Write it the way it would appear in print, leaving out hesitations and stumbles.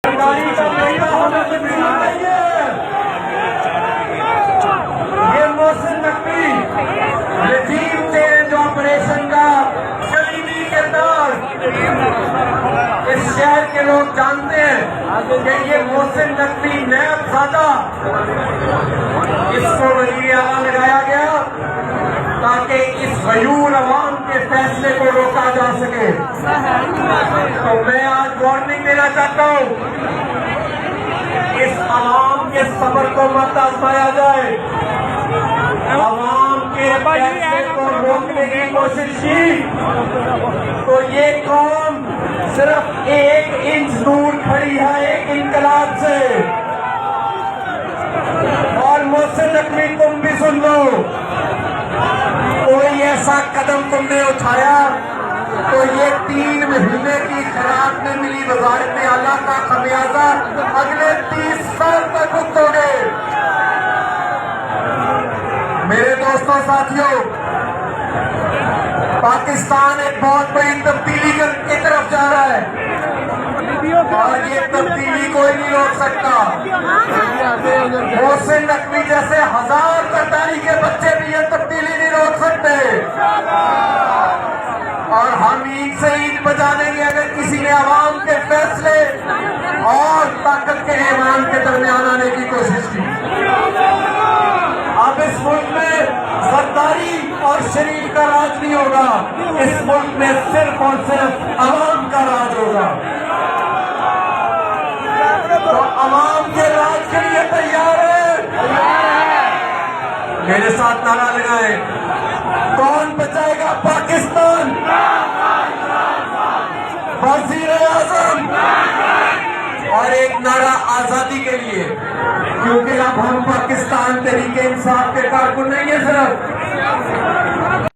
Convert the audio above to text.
सरकारी का बेटा होने से मिलना नहीं है। ये मोहसिन नकवी रजीम चेंज ऑपरेशन का कलीदी किरदार इस शहर के लोग जानते हैं कि ये मोहसिन नकवी नैब ज़ादा, इसको वज़ीर आला लगाया गया ताकि इस गयूर अवाम के फैसले को रोका जा सके। तो मैं आज वार्निंग देना चाहता हूं, इस अवाम के सब्र को मत आजमाया जाए। अवाम के फैसले को रोकने की कोशिश की तो ये कौम सिर्फ 1 इंच दूर खड़ी है एक इनकलाब से। और मोहसिन नकवी तुम भी सुन लो, कोई ऐसा कदम तुमने उठाया तो ये 3 महीने की खराब में मिली वज़ारत आला का खमियाजा अगले 30 साल तक भुगतोगे। मेरे दोस्तों साथियों, पाकिस्तान एक बहुत बड़ी तब्दीली की तरफ जा रहा है और ये तब्दीली कोई नहीं रोक सकता। मोहसिन नकवी जैसे 1000 सरदारी के बच्चे भी ये तब्दीली नहीं रोक सकते। और हम ईद से ईद बजा देंगे अगर किसी ने आवाम के फैसले और ताकत के ईमान के दरमियान आने की कोशिश की। अब इस मुल्क में सरदारी और शरीफ का राज नहीं होगा, इस मुल्क में सिर्फ और सिर्फ आवाम का राज होगा। तो आवाम के राज के लिए तैयार है? मेरे साथ नारा लगाए, कौन बचाएगा पाकिस्तान? वज़ीर आज़म। और एक नारा आजादी के लिए, क्योंकि अब हम पाकिस्तान तरीके इंसाफ के कारकुन नहीं है सिर्फ,